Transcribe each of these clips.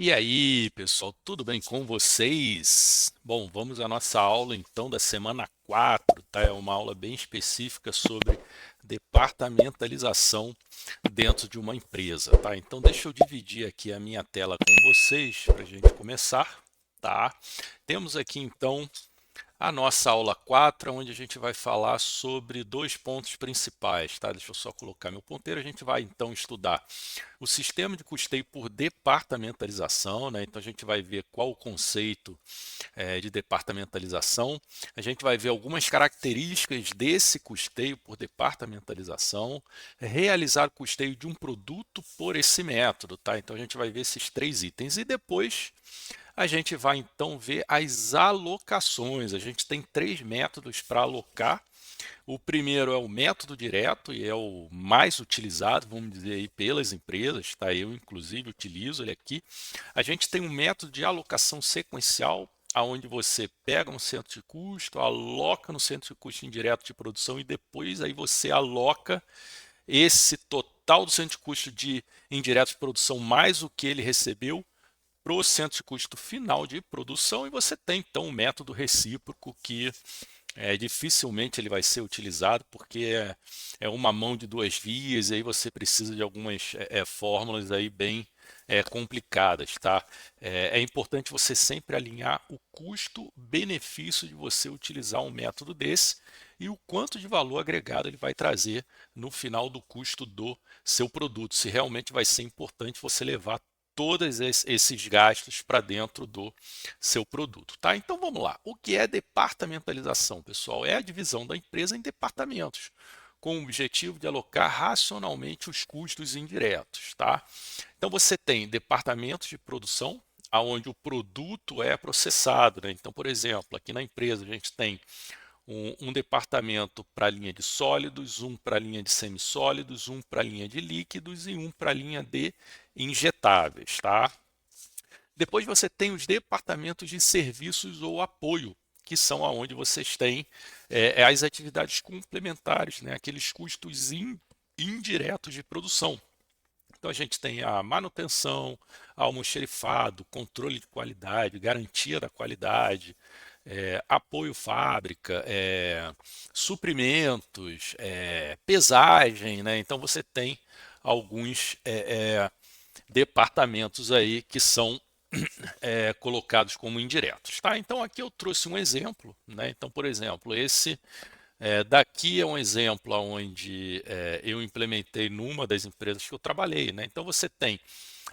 E aí, pessoal, tudo bem com vocês? Bom, vamos à nossa aula então da semana 4, tá? É uma aula bem específica sobre departamentalização dentro de uma empresa, tá? Então deixa eu dividir aqui a minha tela com vocês para a gente começar, tá? Temos aqui então a nossa aula 4, onde a gente vai falar sobre dois pontos principais, tá? Deixa eu só colocar meu ponteiro. A gente vai então estudar o sistema de custeio por departamentalização, né? Então a gente vai ver qual o conceito de departamentalização. A gente vai ver algumas características desse custeio por departamentalização, realizar o custeio de um produto por esse método, tá? Então a gente vai ver esses três itens e depois a gente vai então ver as alocações. A gente tem três métodos para alocar. O primeiro é o método direto e é o mais utilizado, vamos dizer aí, pelas empresas, tá? Eu inclusive utilizo ele aqui. A gente tem um método de alocação sequencial, aonde você pega um centro de custo, aloca no centro de custo indireto de produção e depois aí você aloca esse total do centro de custo de indireto de produção mais o que ele recebeu para o centro de custo final de produção, e você tem então um método recíproco que dificilmente ele vai ser utilizado porque é uma mão de duas vias e aí você precisa de algumas fórmulas aí bem complicadas, tá? É importante você sempre alinhar o custo-benefício de você utilizar um método desse e o quanto de valor agregado ele vai trazer no final do custo do seu produto, se realmente vai ser importante você levar todos esses gastos para dentro do seu produto, tá? Então vamos lá. O que é departamentalização, pessoal? É a divisão da empresa em departamentos, com o objetivo de alocar racionalmente os custos indiretos, tá? Então você tem departamentos de produção, aonde o produto é processado, né? Então, por exemplo, aqui na empresa a gente tem um departamento para a linha de sólidos, um para a linha de semissólidos, um para a linha de líquidos e um para a linha de injetáveis, tá? Depois você tem os departamentos de serviços ou apoio, que são aonde vocês têm as atividades complementares, né? Aqueles custos indiretos de produção. Então a gente tem a manutenção, almoxerifado, controle de qualidade, garantia da qualidade, apoio fábrica, suprimentos, pesagem, né? Então você tem alguns departamentos aí que são colocados como indiretos, tá? Então aqui eu trouxe um exemplo, né? Então, por exemplo, esse daqui é um exemplo onde eu implementei numa das empresas que eu trabalhei, né? Então você tem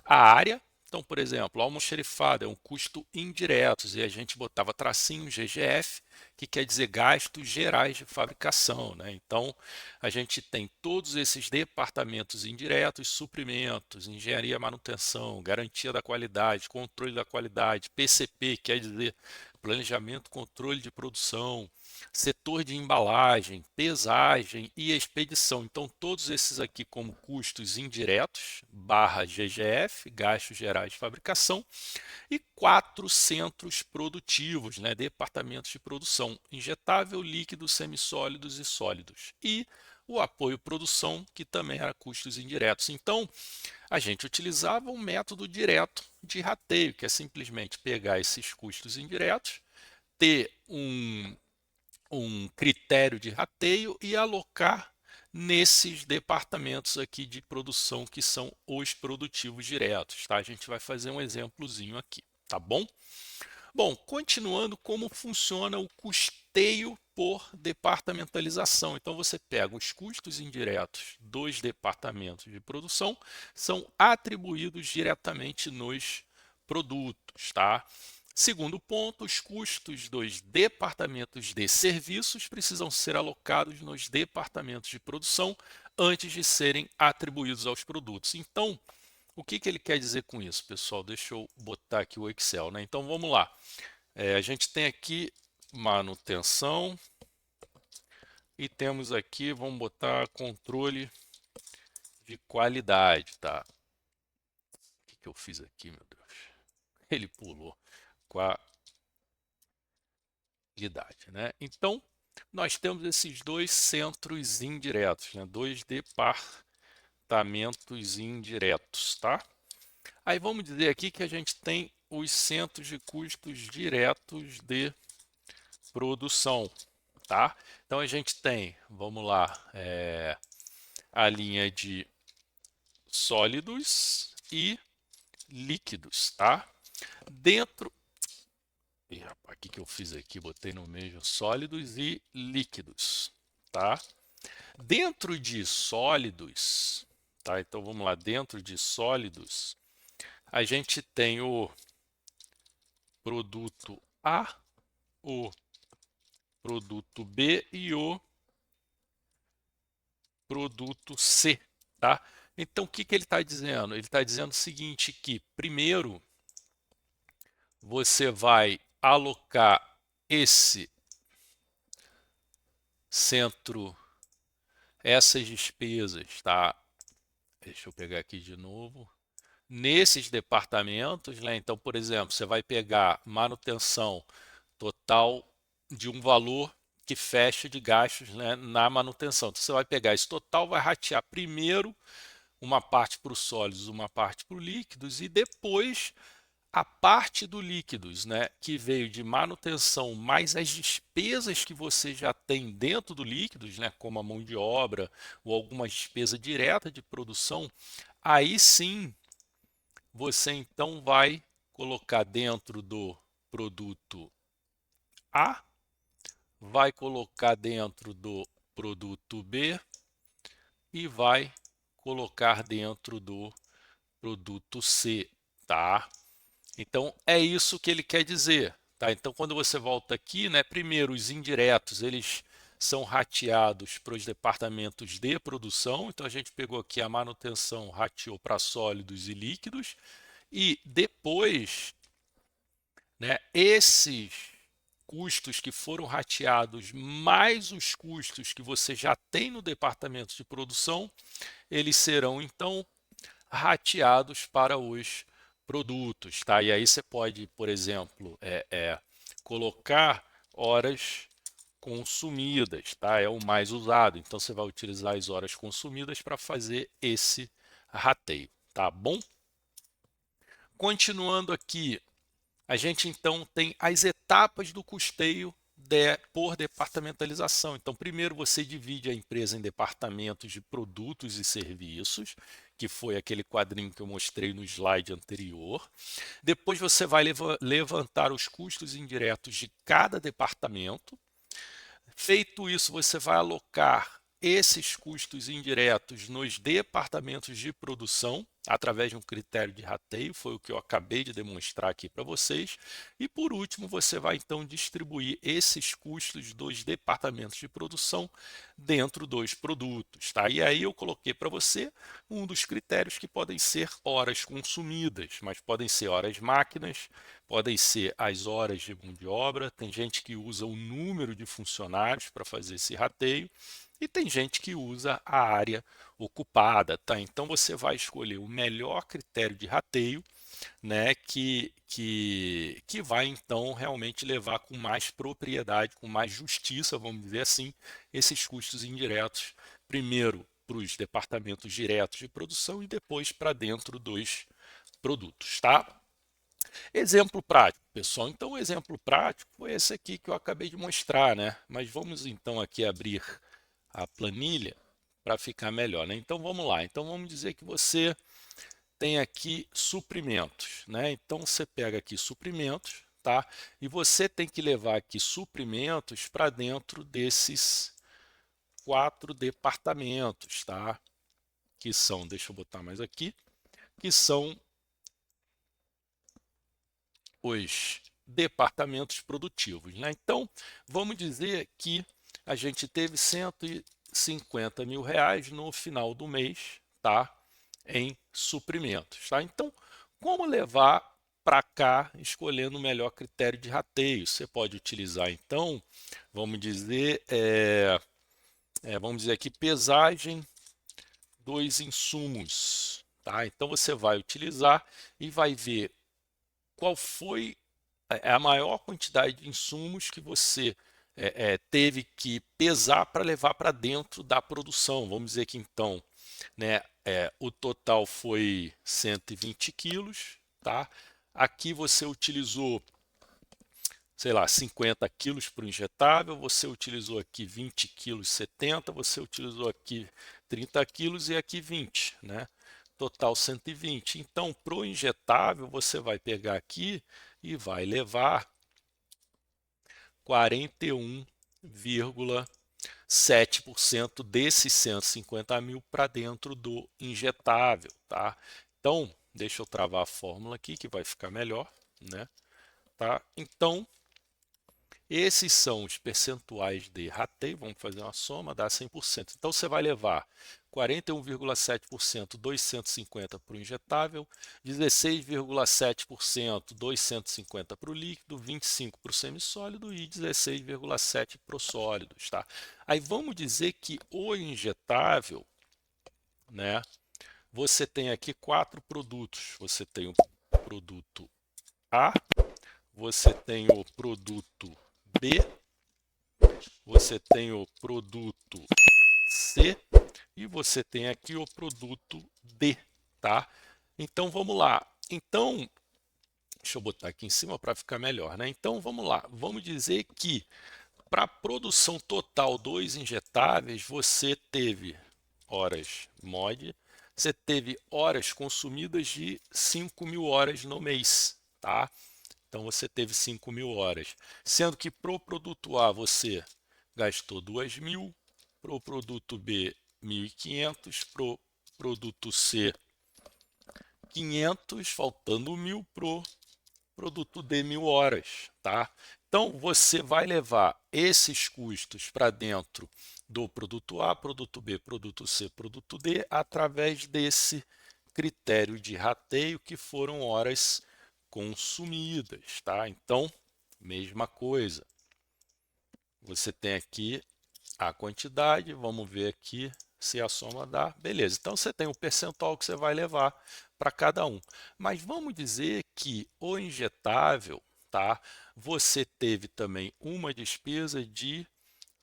a área. Então, por exemplo, almoxerifado é um custo indireto e a gente botava tracinho GGF, que quer dizer gastos gerais de fabricação, né? Então, a gente tem todos esses departamentos indiretos, suprimentos, engenharia, manutenção, garantia da qualidade, controle da qualidade, PCP, quer dizer planejamento, controle de produção, setor de embalagem, pesagem e expedição. Então, todos esses aqui como custos indiretos, barra GGF, gastos gerais de fabricação, e quatro centros produtivos, né, departamentos de produção, injetável, líquido, semissólidos e sólidos. E o apoio produção, que também era custos indiretos. Então, a gente utilizava um método direto de rateio, que é simplesmente pegar esses custos indiretos, ter um critério de rateio e alocar nesses departamentos aqui de produção que são os produtivos diretos, tá? A gente vai fazer um exemplozinho aqui, tá bom? Bom, continuando, como funciona o custeio por departamentalização. Então você pega os custos indiretos dos departamentos de produção, são atribuídos diretamente nos produtos, tá? Segundo ponto, os custos dos departamentos de serviços precisam ser alocados nos departamentos de produção antes de serem atribuídos aos produtos. Então, o que ele quer dizer com isso, pessoal? Deixa eu botar aqui o Excel, né? Então, vamos lá. A gente tem aqui manutenção e temos aqui, vamos botar controle de qualidade, tá? O que eu fiz aqui, meu Deus? Ele pulou. Qualidade, né? Então, nós temos esses dois centros indiretos, né? Dois departamentos indiretos, tá? Aí vamos dizer aqui que a gente tem os centros de custos diretos de produção, tá? Então a gente tem, vamos lá, a linha de sólidos e líquidos, tá? Dentro... Ih, rapaz, o que eu fiz aqui? Botei no meio sólidos e líquidos, tá? Dentro de sólidos, tá? Então vamos lá, dentro de sólidos, a gente tem o produto A, o produto B e o produto C, tá? Então o que ele está dizendo? Ele está dizendo o seguinte, que primeiro você vai alocar esse centro, essas despesas, tá? Deixa eu pegar aqui de novo. Nesses departamentos, né? Então, por exemplo, você vai pegar manutenção total de um valor que fecha de gastos, né, na manutenção. Então, você vai pegar esse total, vai ratear primeiro uma parte para os sólidos, uma parte para os líquidos e depois a parte do líquidos, né, que veio de manutenção, mais as despesas que você já tem dentro do líquidos, né, como a mão de obra ou alguma despesa direta de produção, aí sim você então vai colocar dentro do produto A, vai colocar dentro do produto B e vai colocar dentro do produto C, tá? Então é isso que ele quer dizer, tá? Então quando você volta aqui, né, primeiro os indiretos, eles são rateados para os departamentos de produção. Então a gente pegou aqui a manutenção, rateou para sólidos e líquidos e depois, né, esses custos que foram rateados mais os custos que você já tem no departamento de produção, eles serão então rateados para os produtos, tá? E aí você pode, por exemplo, colocar horas consumidas, tá? É o mais usado. Então você vai utilizar as horas consumidas para fazer esse rateio, tá bom? Continuando aqui, a gente então tem as etapas do custeio por departamentalização. Então, primeiro você divide a empresa em departamentos de produtos e serviços, que foi aquele quadrinho que eu mostrei no slide anterior. Depois você vai levantar os custos indiretos de cada departamento. Feito isso, você vai alocar esses custos indiretos nos departamentos de produção, através de um critério de rateio, foi o que eu acabei de demonstrar aqui para vocês. E por último, você vai então distribuir esses custos dos departamentos de produção dentro dos produtos, tá? E aí eu coloquei para você um dos critérios que podem ser horas consumidas, mas podem ser horas máquinas, podem ser as horas de mão de obra, tem gente que usa o número de funcionários para fazer esse rateio, e tem gente que usa a área ocupada, tá? Então você vai escolher o melhor critério de rateio, né, que vai então realmente levar com mais propriedade, com mais justiça, vamos dizer assim, esses custos indiretos, primeiro para os departamentos diretos de produção e depois para dentro dos produtos, tá? Exemplo prático, pessoal. Então, o exemplo prático foi esse aqui que eu acabei de mostrar, né? Mas vamos então aqui abrir a planilha para ficar melhor, né? Então, vamos lá. Então, vamos dizer que você tem aqui suprimentos, né? Então, você pega aqui suprimentos, tá? E você tem que levar aqui suprimentos para dentro desses 4 departamentos, tá? Que são, deixa eu botar mais aqui, que são os departamentos produtivos, né? Então, vamos dizer que a gente teve 150 mil reais no final do mês, tá? Em suprimentos, tá? Então, como levar para cá, escolhendo o melhor critério de rateio? Você pode utilizar, então, vamos dizer, vamos dizer aqui, pesagem dos insumos, tá? Então, você vai utilizar e vai ver qual foi a maior quantidade de insumos que você teve que pesar para levar para dentro da produção. Vamos dizer que então né? O total foi 120 quilos, tá? Aqui você utilizou, sei lá, 50 quilos para o injetável, você utilizou aqui 20 quilos, 70, você utilizou aqui 30 quilos e aqui 20, né? Total 120. Então, para o injetável, você vai pegar aqui e vai levar 41,7% desses 150 mil para dentro do injetável, tá? Então, deixa eu travar a fórmula aqui que vai ficar melhor, né? Tá? Então, esses são os percentuais de rateio, vamos fazer uma soma, dá 100%. Então, você vai levar 41,7% dos 150 para o injetável, 16,7% dos 150 para o líquido, 25% para o semissólido e 16,7% para os sólidos. Tá? Aí vamos dizer que o injetável, né, você tem aqui 4 produtos. Você tem o produto A, você tem o produto B, você tem o produto C e você tem aqui o produto D, tá? Então vamos lá. Então, deixa eu botar aqui em cima para ficar melhor, né? Então vamos lá. Vamos dizer que para a produção total dos injetáveis, você teve horas MOD, você teve horas consumidas de 5.000 horas no mês, tá? Então você teve 5.000 horas, sendo que para o produto A você gastou 2.000, para o produto B 1.500, para o produto C 500, faltando 1.000 para o produto D 1.000 horas, tá? Então você vai levar esses custos para dentro do produto A, produto B, produto C, produto D, através desse critério de rateio que foram horas consumidas, tá? Então, mesma coisa. Você tem aqui a quantidade, vamos ver aqui se a soma dá. Beleza, então você tem o percentual que você vai levar para cada um. Mas vamos dizer que o injetável, tá? Você teve também uma despesa de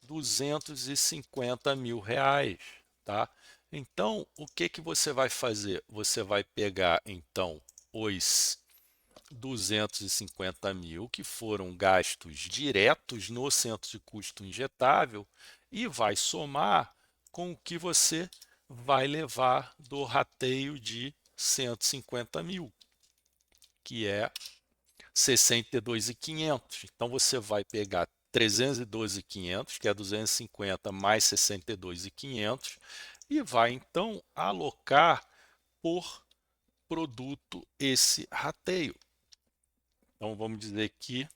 250 mil reais, tá? Então, o que que você vai fazer? Você vai pegar, então, os 250 mil que foram gastos diretos no centro de custo injetável e vai somar com o que você vai levar do rateio de 150 mil, que é 62.500. Então você vai pegar 312.500, que é 250 mais 62.500, e vai então alocar por produto esse rateio. Então vamos dizer que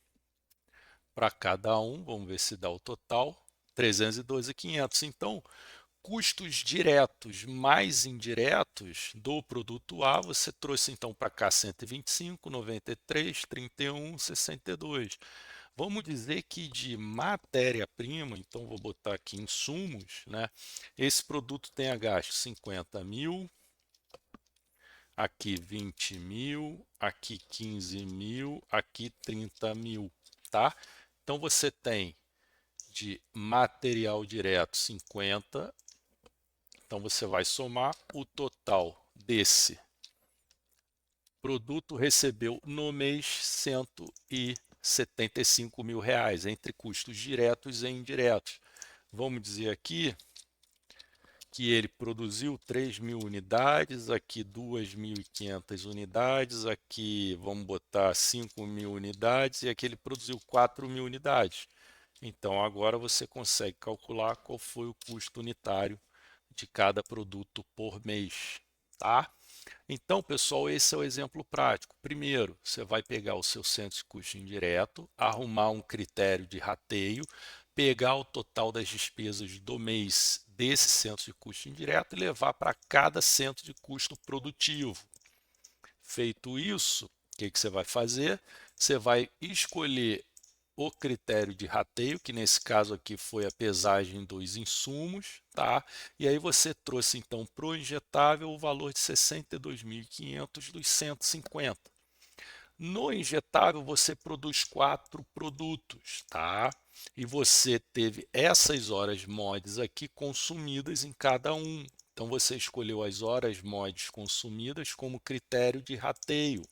para cada um, vamos ver se dá o total, 312.500. Então, custos diretos mais indiretos do produto A, você trouxe então para cá 125, 93, 31, 62. Vamos dizer que de matéria-prima, então vou botar aqui insumos, né? Esse produto tenha gasto 50 mil, aqui 20 mil, aqui 15 mil, aqui 30 mil, tá? Então você tem de material direto 50, então você vai somar o total desse produto recebeu no mês 175 mil reais, entre custos diretos e indiretos. Vamos dizer aqui que ele produziu 3.000 unidades, aqui 2.500 unidades, aqui vamos botar 5.000 unidades e aqui ele produziu 4.000 unidades. Então agora você consegue calcular qual foi o custo unitário de cada produto por mês, tá? Então, pessoal, esse é o exemplo prático. Primeiro, você vai pegar o seu centro de custo indireto, arrumar um critério de rateio, pegar o total das despesas do mês desse centro de custo indireto e levar para cada centro de custo produtivo. Feito isso, o que você vai fazer? Você vai escolher o critério de rateio, que nesse caso aqui foi a pesagem dos insumos, tá? E aí você trouxe então para o injetável o valor de 62.500 dos 150. No injetável você produz 4 produtos, tá? E você teve essas horas mods aqui consumidas em cada um. Então você escolheu as horas mods consumidas como critério de rateio.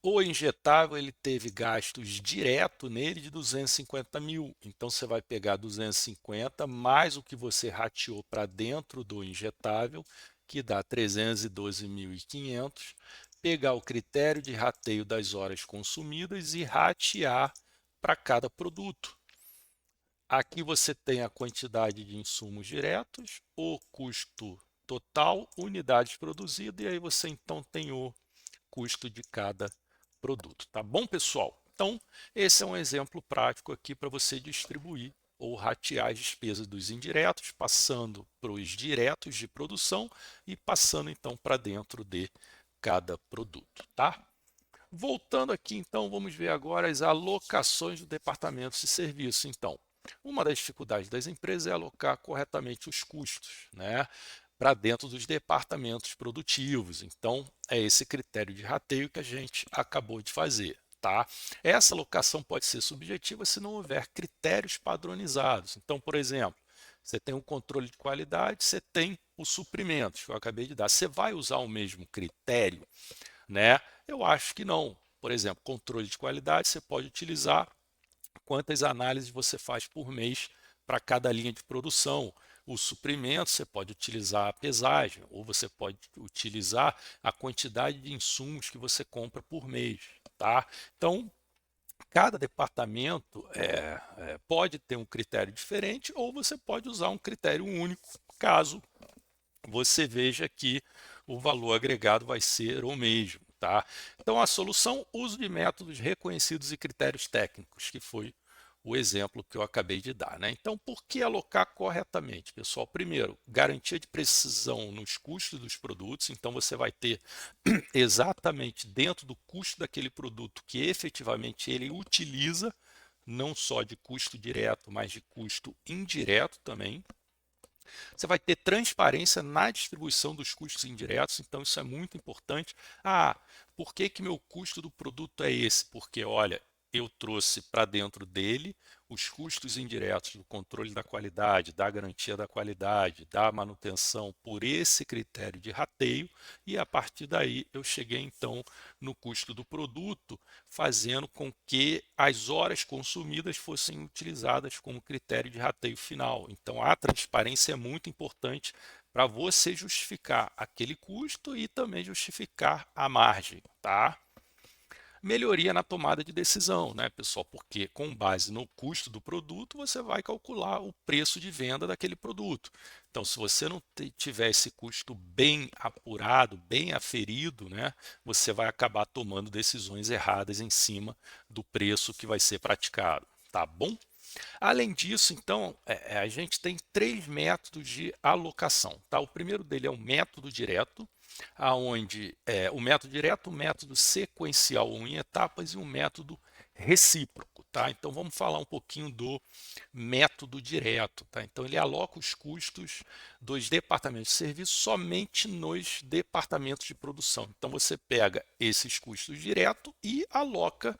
O injetável ele teve gastos direto nele de 250 mil. Então você vai pegar 250 mais o que você rateou para dentro do injetável, que dá 312.500, pegar o critério de rateio das horas consumidas e ratear para cada produto. Aqui você tem a quantidade de insumos diretos, o custo total, unidades produzidas, e aí você então tem o custo de cada produto. Tá bom, pessoal? Então, esse é um exemplo prático aqui para você distribuir ou ratear as despesas dos indiretos, passando para os diretos de produção e passando então para dentro de cada produto, tá? Voltando aqui, então, vamos ver agora as alocações do departamento de serviço. Então, uma das dificuldades das empresas é alocar corretamente os custos, né, para dentro dos departamentos produtivos. Então, é esse critério de rateio que a gente acabou de fazer. Tá? Essa alocação pode ser subjetiva se não houver critérios padronizados. Então, por exemplo, você tem um controle de qualidade, você tem os suprimentos que eu acabei de dar. Você vai usar o mesmo critério, né? Eu acho que não. Por exemplo, controle de qualidade, você pode utilizar quantas análises você faz por mês para cada linha de produção. O suprimento, você pode utilizar a pesagem, ou você pode utilizar a quantidade de insumos que você compra por mês. Tá? Então, cada departamento pode ter um critério diferente, ou você pode usar um critério único, caso você veja que o valor agregado vai ser o mesmo. Tá? Então, a solução, uso de métodos reconhecidos e critérios técnicos, que foi o exemplo que eu acabei de dar. Né? Então, por que alocar corretamente, pessoal? Primeiro, garantia de precisão nos custos dos produtos. Então, você vai ter exatamente dentro do custo daquele produto que efetivamente ele utiliza, não só de custo direto, mas de custo indireto também. Você vai ter transparência na distribuição dos custos indiretos, então isso é muito importante. Ah, por que que meu custo do produto é esse? Porque, olha, eu trouxe para dentro dele os custos indiretos do controle da qualidade, da garantia da qualidade, da manutenção por esse critério de rateio, e a partir daí eu cheguei então no custo do produto, fazendo com que as horas consumidas fossem utilizadas como critério de rateio final. Então a transparência é muito importante para você justificar aquele custo e também justificar a margem, tá? Melhoria na tomada de decisão, né, pessoal? Porque com base no custo do produto, você vai calcular o preço de venda daquele produto. Então, se você não tiver esse custo bem apurado, bem aferido, né, você vai acabar tomando decisões erradas em cima do preço que vai ser praticado, tá bom? Além disso, então, a gente tem três métodos de alocação. Tá? O primeiro dele é o método direto, aonde o método direto, o método sequencial ou em etapas e o método recíproco. Tá? Então, vamos falar um pouquinho do método direto. Tá? Então, ele aloca os custos dos departamentos de serviço somente nos departamentos de produção. Então, você pega esses custos direto e aloca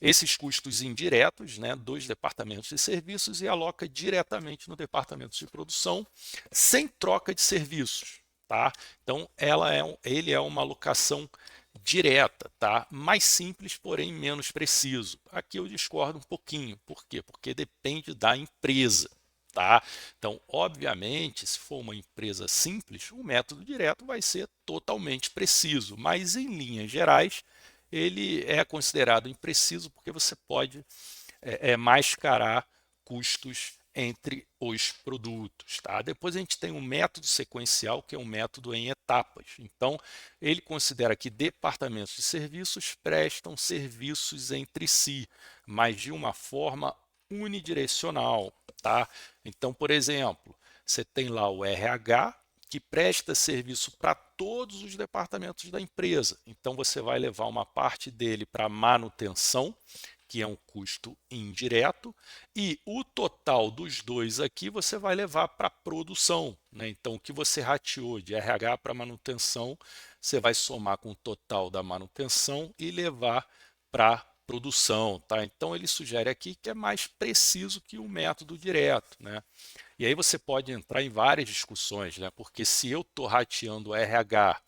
esses custos indiretos, né, dos departamentos de serviços e aloca diretamente no departamento de produção, sem troca de serviços. Tá? Então, ele é uma alocação direta, tá? Mais simples, porém menos preciso. Aqui eu discordo um pouquinho. Por quê? Porque depende da empresa. Tá? Então, obviamente, se for uma empresa simples, o método direto vai ser totalmente preciso, mas em linhas gerais, ele é considerado impreciso porque você pode mascarar custos entre os produtos. Tá? Depois a gente tem um método sequencial, que é um método em etapas. Então, ele considera que departamentos de serviços prestam serviços entre si, mas de uma forma unidirecional. Tá? Então, por exemplo, você tem lá o RH, que presta serviço para todos os departamentos da empresa. Então, você vai levar uma parte dele para manutenção, que é um custo indireto, e o total dos dois aqui você vai levar para a produção. Né? Então, o que você rateou de RH para manutenção, você vai somar com o total da manutenção e levar para produção, tá? Então ele sugere aqui que é mais preciso que o método direto, né? E aí você pode entrar em várias discussões, né? Porque se eu estou rateando o RH,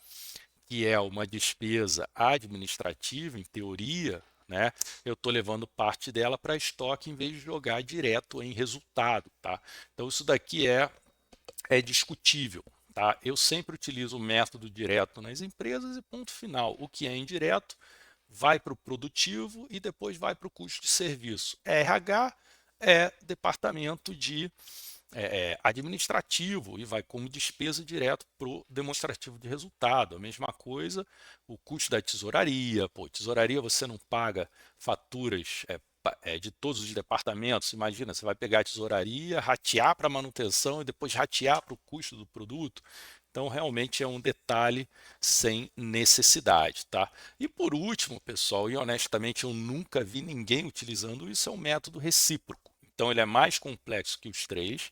que é uma despesa administrativa, em teoria, né? Eu estou levando parte dela para estoque em vez de jogar direto em resultado, tá? Então isso daqui é discutível. Tá? Eu sempre utilizo o método direto nas empresas e ponto final. O que é indireto vai para o produtivo e depois vai para o custo de serviço. RH é departamento de administrativo e vai como despesa direto para o demonstrativo de resultado. A mesma coisa, o custo da tesouraria. Pô, tesouraria você não paga faturas de todos os departamentos. Imagina, você vai pegar a tesouraria, ratear para manutenção e depois ratear para o custo do produto. Então, realmente é um detalhe sem necessidade, tá? E por último, pessoal, e honestamente eu nunca vi ninguém utilizando isso, é o método recíproco. Então, ele é mais complexo que os três.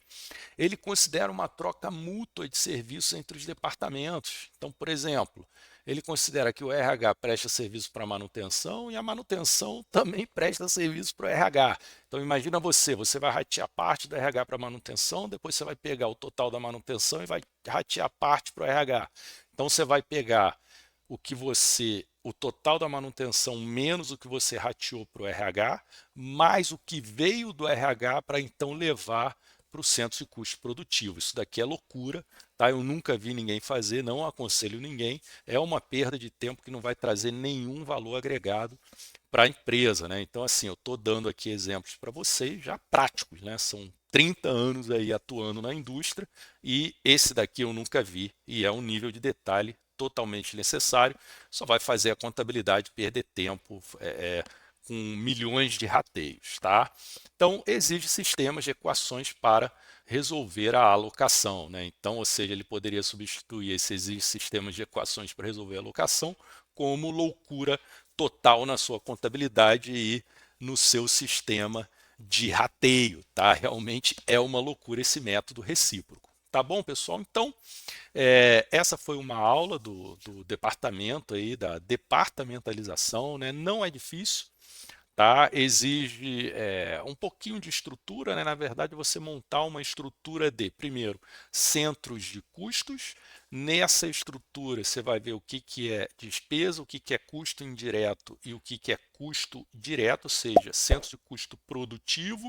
Ele considera uma troca mútua de serviços entre os departamentos. Então, por exemplo, ele considera que o RH presta serviço para a manutenção e a manutenção também presta serviço para o RH. Então, imagina você vai ratear parte do RH para a manutenção, depois você vai pegar o total da manutenção e vai ratear parte para o RH. Então, você vai pegar o total da manutenção menos o que você rateou para o RH, mais o que veio do RH para então levar para o centro de custo produtivo. Isso daqui é loucura, tá? Eu nunca vi ninguém fazer, não aconselho ninguém. É uma perda de tempo que não vai trazer nenhum valor agregado para a empresa, né? Então, assim, eu estou dando aqui exemplos para vocês já práticos, né? São 30 anos aí atuando na indústria e esse daqui eu nunca vi e é um nível de detalhe totalmente necessário, só vai fazer a contabilidade perder tempo com milhões de rateios, tá? Então, exige sistemas de equações para resolver a alocação, né? Então, ou seja, ele poderia substituir esse exige sistemas de equações para resolver a alocação como loucura total na sua contabilidade e no seu sistema de rateio, tá? Realmente é uma loucura esse método recíproco. Tá bom, pessoal? Então, essa foi uma aula do departamento aí, da departamentalização, né? Não é difícil, tá? Exige um pouquinho de estrutura, né? Na verdade, você montar uma estrutura de, primeiro, centros de custos. Nessa estrutura, você vai ver o que é despesa, o que é custo indireto e o que é custo direto, ou seja, centro de custo produtivo.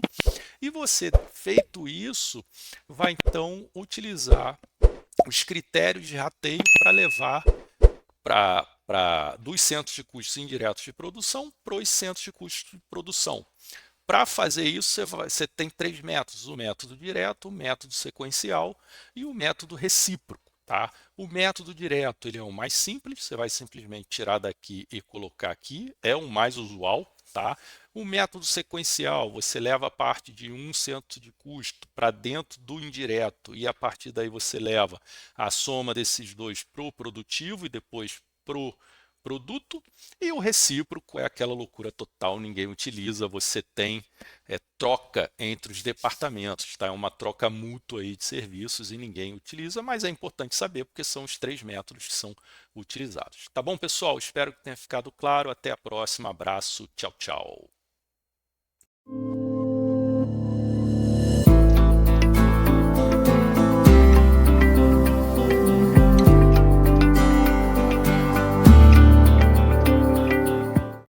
E você, feito isso, vai então utilizar os critérios de rateio para levar dos centros de custos indiretos de produção para os centros de custos de produção. Para fazer isso, você tem três métodos: o método direto, o método sequencial e o método recíproco. Tá? O método direto ele é o mais simples, você vai simplesmente tirar daqui e colocar aqui, é o mais usual. Tá? O método sequencial, você leva a parte de um centro de custo para dentro do indireto e a partir daí você leva a soma desses dois para o produtivo e depois para o produto. E o recíproco é aquela loucura total, ninguém utiliza, você tem troca entre os departamentos, tá? É uma troca mútua aí de serviços e ninguém utiliza, mas é importante saber porque são os três métodos que são utilizados. Tá bom, pessoal? Espero que tenha ficado claro. Até a próxima. Abraço. Tchau, tchau.